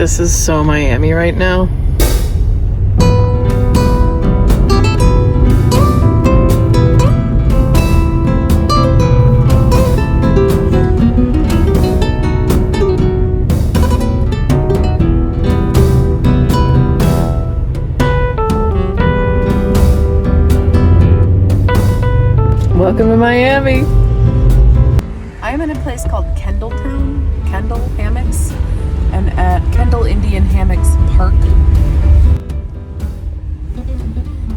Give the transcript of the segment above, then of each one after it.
This is so Miami right now. Welcome to Miami. I am in a place called Kendalltown, Kendall Hammocks, and at Kendall Indian Hammocks Park.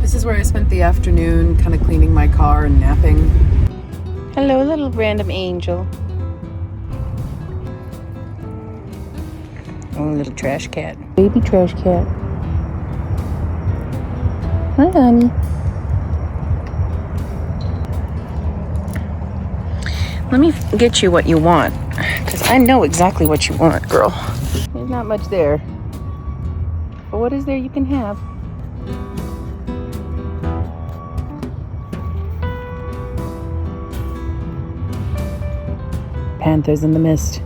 This is where I spent the afternoon kind of cleaning my car and napping. Hello, little random angel. Oh, little trash cat. Baby trash cat. Hi, honey. Let me get you what you want, because I know exactly what you want, girl. There's not much there, but what is there you can have? Panthers in the mist.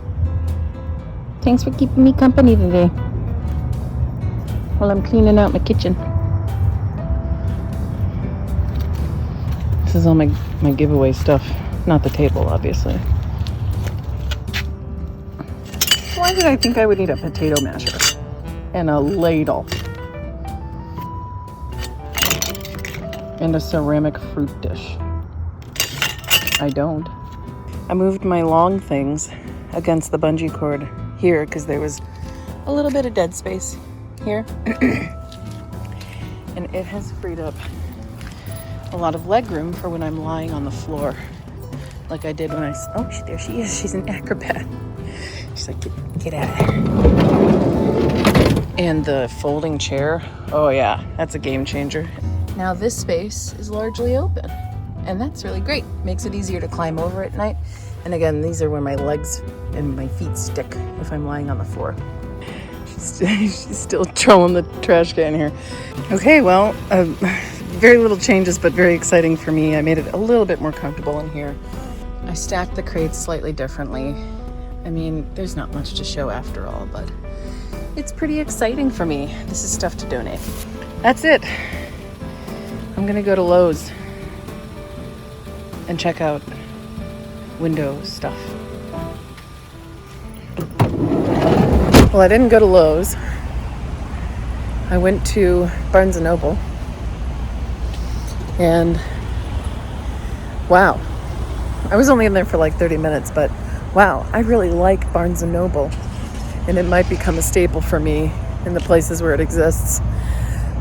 Thanks for keeping me company today while I'm cleaning out my kitchen. This is all my giveaway stuff. Not the table, obviously. Why did I think I would need a potato masher and a ladle and a ceramic fruit dish? I don't. I moved my long things against the bungee cord here because there was a little bit of dead space here. And it has freed up a lot of leg room for when I'm lying on the floor. Like I did when there she is. She's an acrobat. She's like, get out of there. And the folding chair. Oh yeah, that's a game changer. Now this space is largely open. And that's really great. Makes it easier to climb over at night. And again, these are where my legs and my feet stick if I'm lying on the floor. She's still trolling the trash can here. Okay, well, very little changes, but very exciting for me. I made it a little bit more comfortable in here. I stacked the crates slightly differently. I mean, there's not much to show after all, but it's pretty exciting for me. This is stuff to donate. That's it. I'm gonna go to Lowe's and check out window stuff. Well, I didn't go to Lowe's. I went to Barnes & Noble. And wow. I was only in there for like 30 minutes, but wow, I really like Barnes & Noble. And it might become a staple for me in the places where it exists.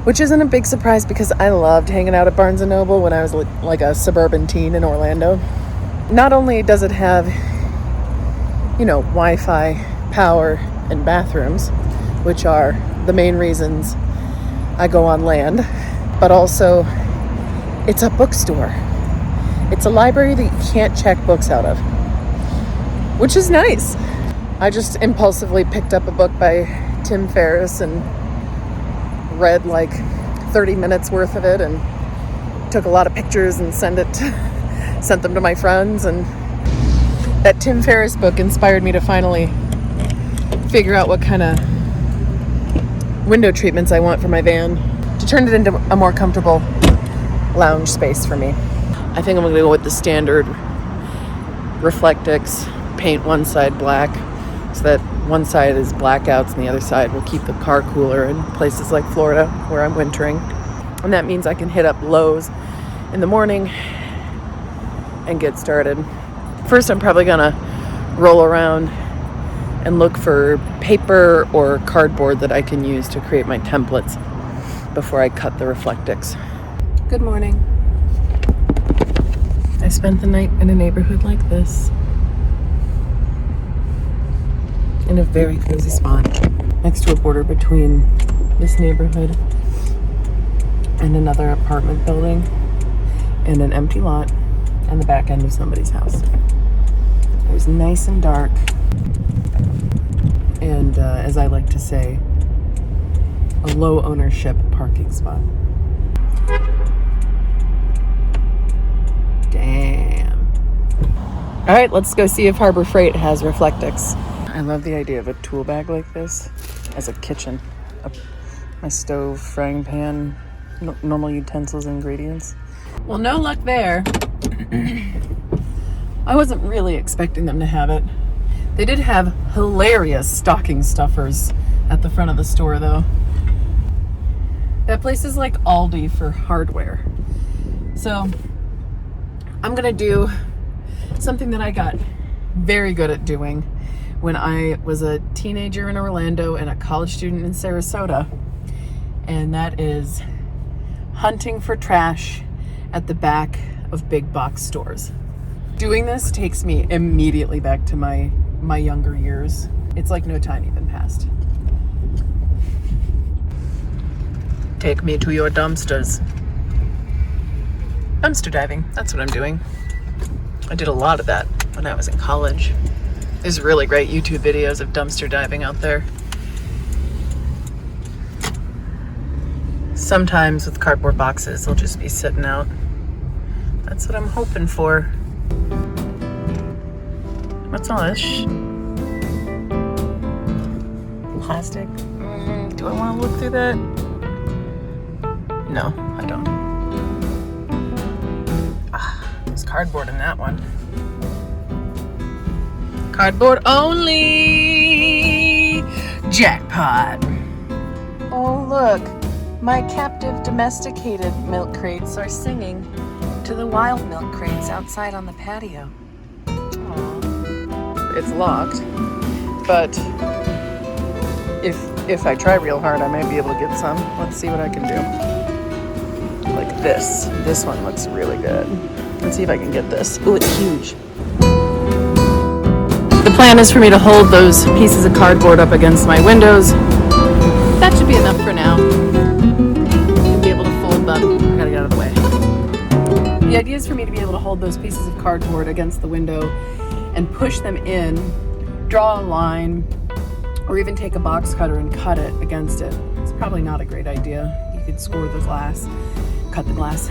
Which isn't a big surprise because I loved hanging out at Barnes & Noble when I was like a suburban teen in Orlando. Not only does it have, Wi-Fi, power, and bathrooms, which are the main reasons I go on land, but also it's a bookstore. It's a library that you can't check books out of, which is nice. I just impulsively picked up a book by Tim Ferriss and read like 30 minutes worth of it and took a lot of pictures and sent them to my friends. And that Tim Ferriss book inspired me to finally figure out what kind of window treatments I want for my van to turn it into a more comfortable lounge space for me. I think I'm going to go with the standard Reflectix, paint one side black so that one side is blackouts and the other side will keep the car cooler in places like Florida where I'm wintering. And that means I can hit up Lowe's in the morning and get started. First, I'm probably going to roll around and look for paper or cardboard that I can use to create my templates before I cut the Reflectix. Good morning. I spent the night in a neighborhood like this, in a very cozy spot, next to a border between this neighborhood and another apartment building and an empty lot and the back end of somebody's house. It was nice and dark, and as I like to say, a low ownership parking spot. Damn. All right, let's go see if Harbor Freight has Reflectix. I love the idea of a tool bag like this as a kitchen. My stove, frying pan, normal utensils, ingredients. Well, no luck there. I wasn't really expecting them to have it. They did have hilarious stocking stuffers at the front of the store, though. That place is like Aldi for hardware. So I'm gonna do something that I got very good at doing when I was a teenager in Orlando and a college student in Sarasota, and that is hunting for trash at the back of big box stores. Doing this takes me immediately back to my younger years. It's like no time even passed. Take me to your dumpsters. Dumpster diving, that's what I'm doing. I did a lot of that when I was in college. There's really great YouTube videos of dumpster diving out there. Sometimes with cardboard boxes, they'll just be sitting out. That's what I'm hoping for. What's all this? Plastic? Do I want to look through that? No, I don't. There's cardboard in that one. Cardboard only! Jackpot! Oh, look. My captive domesticated milk crates are singing to the wild milk crates outside on the patio. Aww. It's locked, but if I try real hard, I might be able to get some. Let's see what I can do. Like this. This one looks really good. Let's see if I can get this. Ooh, it's huge. The plan is for me to hold those pieces of cardboard up against my windows. That should be enough for now. And be able to fold them. I gotta get out of the way. The idea is for me to be able to hold those pieces of cardboard against the window and push them in, draw a line, or even take a box cutter and cut it against it. It's probably not a great idea. You could score the glass, cut the glass,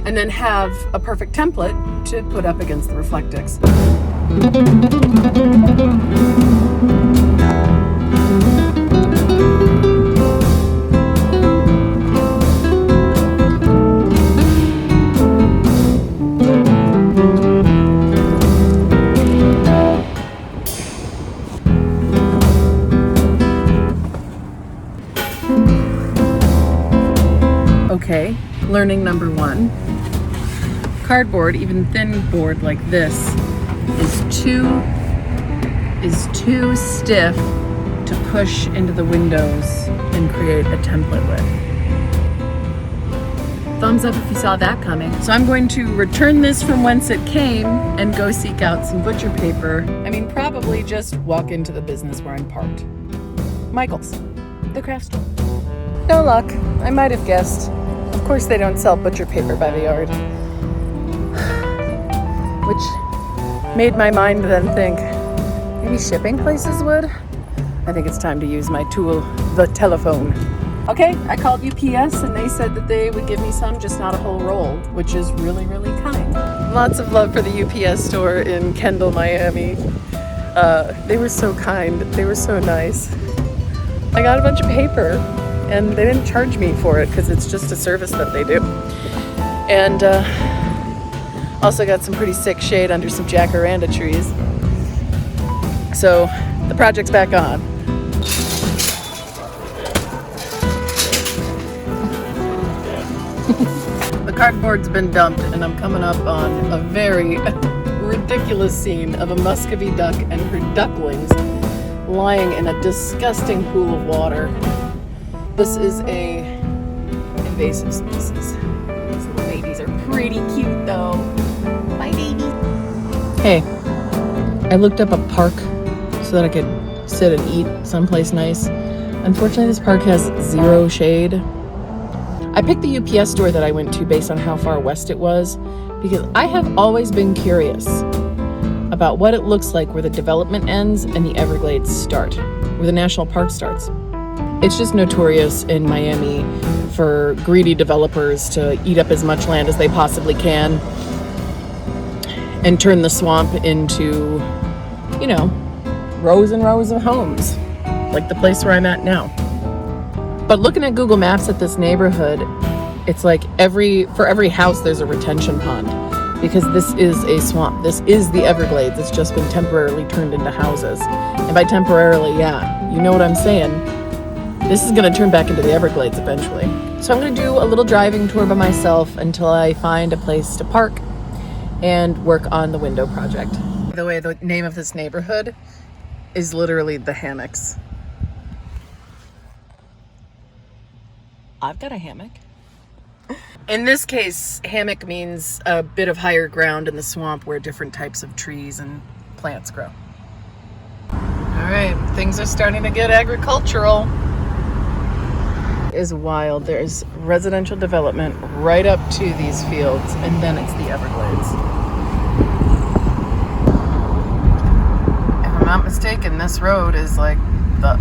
and then have a perfect template to put up against the Reflectix. Okay, learning number one. Cardboard, even thin board like this, is too stiff to push into the windows and create a template with. Thumbs up if you saw that coming. So I'm going to return this from whence it came and go seek out some butcher paper. I mean, probably just walk into the business where I'm parked. Michael's, the craft store. No luck. I might have guessed. Of course they don't sell butcher paper by the yard. Which made my mind then think, maybe shipping places would? I think it's time to use my tool, the telephone. Okay, I called UPS and they said that they would give me some, just not a whole roll, which is really, really kind. Lots of love for the UPS store in Kendall, Miami. They were so kind. They were so nice. I got a bunch of paper and they didn't charge me for it because it's just a service that they do. And also got some pretty sick shade under some jacaranda trees. So the project's back on. The cardboard's been dumped and I'm coming up on a very ridiculous scene of a Muscovy duck and her ducklings lying in a disgusting pool of water. This is a invasive species. These little babies are pretty cute though. Bye, baby. Hey, I looked up a park so that I could sit and eat someplace nice. Unfortunately, this park has zero shade. I picked the UPS store that I went to based on how far west it was because I have always been curious about what it looks like where the development ends and the Everglades start, where the national park starts. It's just notorious in Miami for greedy developers to eat up as much land as they possibly can and turn the swamp into, rows and rows of homes, like the place where I'm at now. But looking at Google Maps at this neighborhood, it's like for every house there's a retention pond, because this is a swamp. This is the Everglades. It's just been temporarily turned into houses. And by temporarily, yeah, you know what I'm saying. This is going to turn back into the Everglades eventually. So I'm going to do a little driving tour by myself until I find a place to park and work on the window project. By the way, the name of this neighborhood is literally the Hammocks. I've got a hammock. In this case, hammock means a bit of higher ground in the swamp where different types of trees and plants grow. All right, things are starting to get agricultural. It is wild. There's residential development right up to these fields, and then it's the Everglades. If I'm not mistaken, this road is like the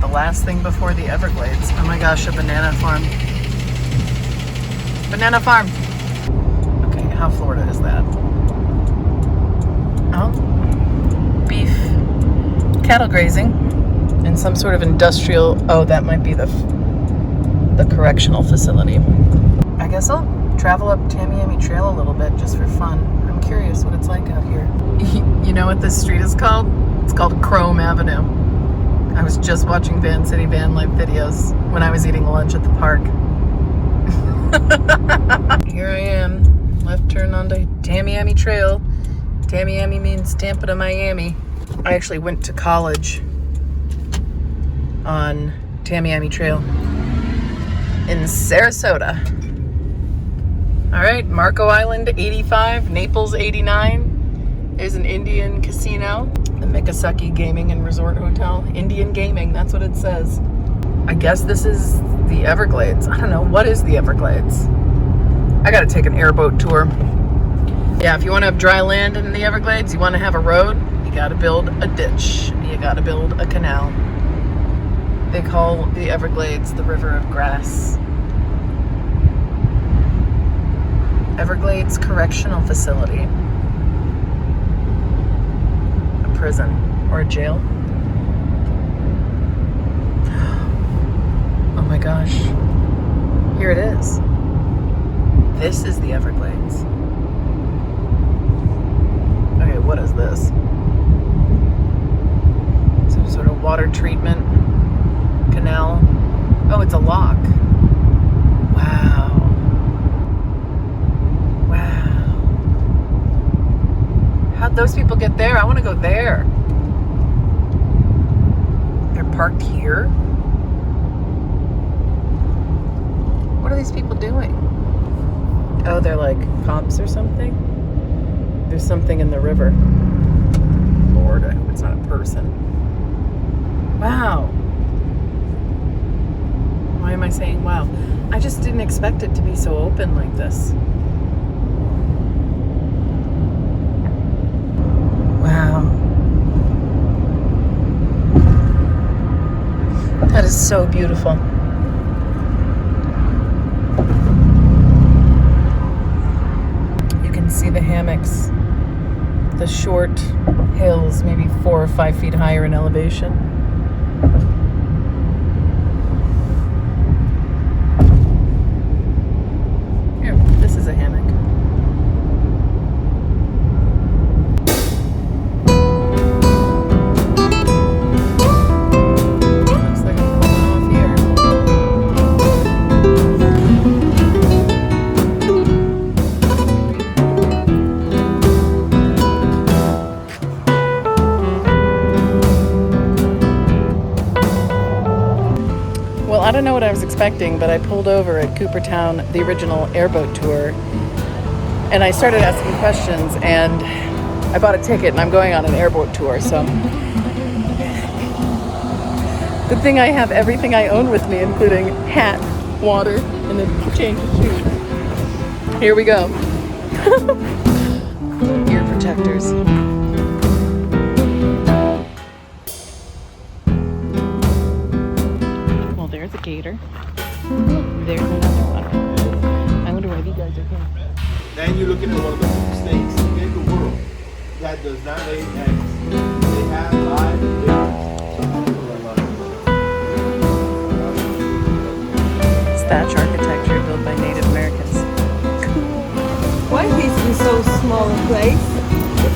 last thing before the Everglades. Oh my gosh, a banana farm. Banana farm. Okay, how Florida is that? Oh, beef, cattle grazing, and some sort of industrial. Oh, that might be the correctional facility. I guess I'll travel up Tamiami Trail a little bit just for fun. I'm curious what it's like out here. You know what this street is called? It's called Chrome Avenue. I was just watching Van City Van Life videos when I was eating lunch at the park. Here I am, left turn onto Tamiami Trail. Tamiami means Tampa to Miami. I actually went to college on Tamiami Trail in Sarasota. All right, Marco Island 85, Naples 89. There's an Indian casino, the Mikasaki Gaming and Resort Hotel. Indian Gaming, that's what it says. I guess this is the Everglades. I don't know, what is the Everglades? I gotta take an airboat tour. Yeah, if you wanna have dry land in the Everglades, you wanna have a road, you gotta build a ditch. You gotta build a canal. They call the Everglades the River of Grass. Everglades Correctional Facility. A prison or a jail. Oh my gosh. Here it is. This is the Everglades. Okay, what is this? Some sort of water treatment canal. Oh, it's a lock. Wow. Wow. How'd those people get there? I want to go there. They're parked here? What are these people doing? Oh, they're like cops or something? There's something in the river. Lord, I hope it's not a person. Wow. Why am I saying wow? I just didn't expect it to be so open like this. Wow. That is so beautiful. You can see the hammocks, the short hills, maybe 4 or 5 feet higher in elevation. Here, this is a hammock. Looks like I'm pulling off here. Well, I don't know what I was expecting, but I pulled over at Coopertown, the original Airboat Tour, and I started asking questions, and I bought a ticket, and I'm going on an airboat tour, so good thing I have everything I own with me, including hat, water, and a change of shoes. Here we go. Ear protectors. There's a gator. There's another one. I wonder why these guys are here. And you're looking at one of the snakes in the world. that does not lay eggs. They have live. It's thatch architecture built by Native Americans. Why is in so small a place?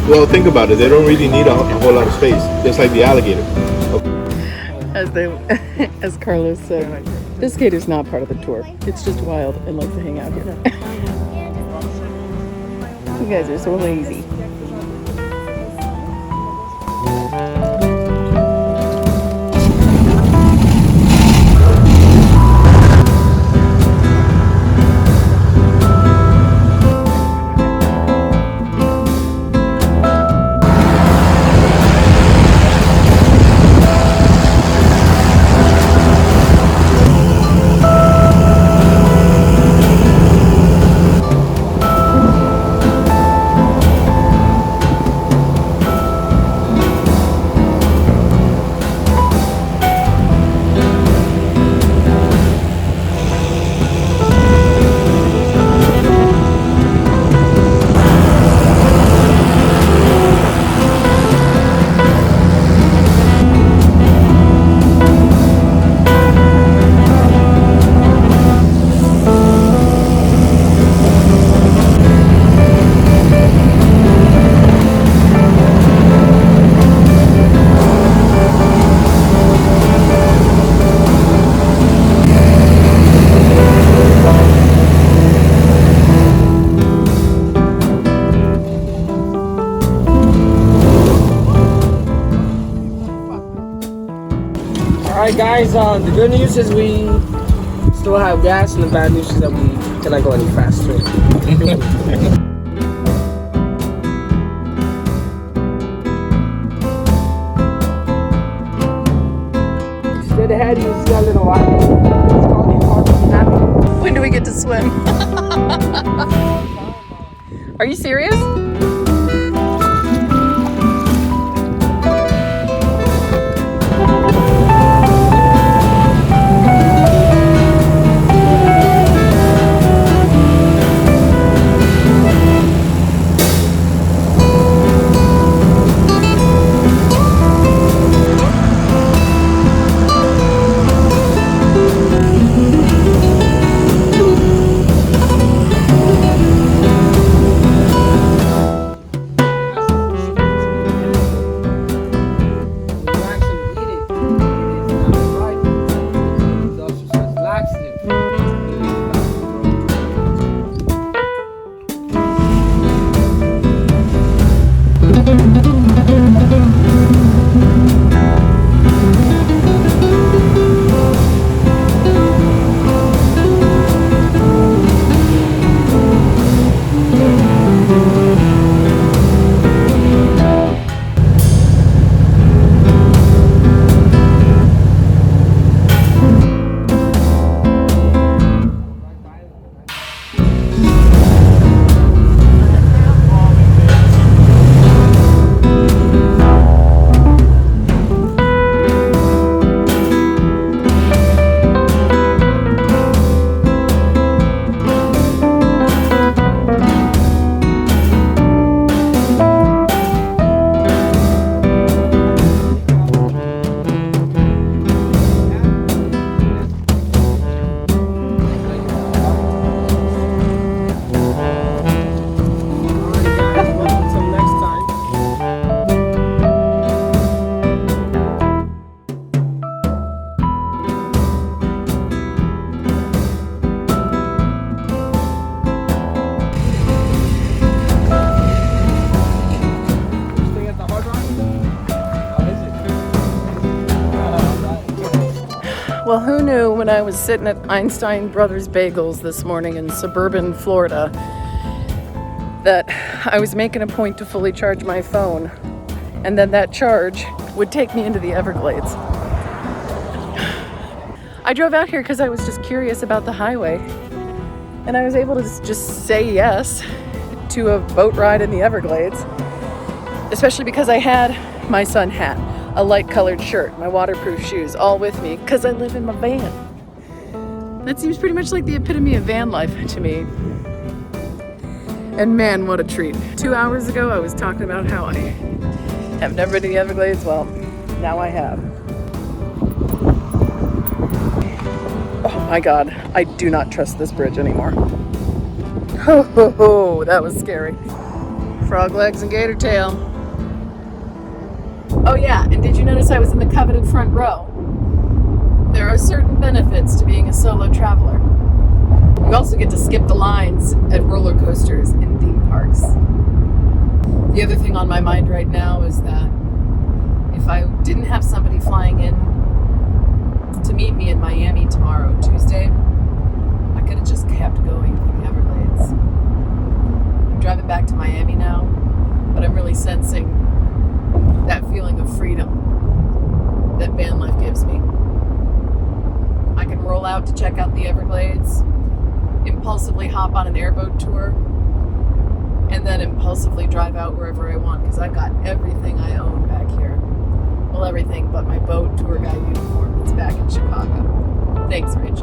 Well, think about it. They don't really need a whole lot of space. Just like the alligator. As Carlos said, this gator's not part of the tour. It's just wild and likes to hang out here. You guys are so lazy. Alright guys, the good news is we still have gas, and the bad news is that we cannot go any faster. Straight ahead, you see a little island. It's called the Airboat Tour. When do we get to swim? Are you serious? Well, who knew when I was sitting at Einstein Brothers Bagels this morning in suburban Florida that I was making a point to fully charge my phone, and then that charge would take me into the Everglades. I drove out here because I was just curious about the highway, and I was able to just say yes to a boat ride in the Everglades, especially because I had my sun hat, a light colored shirt, my waterproof shoes, all with me because I live in my van. That seems pretty much like the epitome of van life to me. And man, what a treat. 2 hours ago, I was talking about how I have never been to the Everglades. Well, now I have. Oh my God, I do not trust this bridge anymore. Ho ho ho, that was scary. Frog legs and gator tail. Oh yeah, and did you notice I was in the coveted front row? There are certain benefits to being a solo traveler. You also get to skip the lines at roller coasters in theme parks. The other thing on my mind right now is that if I didn't have somebody flying in to meet me in Miami tomorrow, Tuesday, I could have just kept going through the Everglades. I'm driving back to Miami now, but I'm really sensing that feeling of freedom that van life gives me. I can roll out to check out the Everglades, impulsively hop on an airboat tour, and then impulsively drive out wherever I want because I've got everything I own back here. Well, everything but my boat tour guide uniform that's back in Chicago. Thanks, Rachel.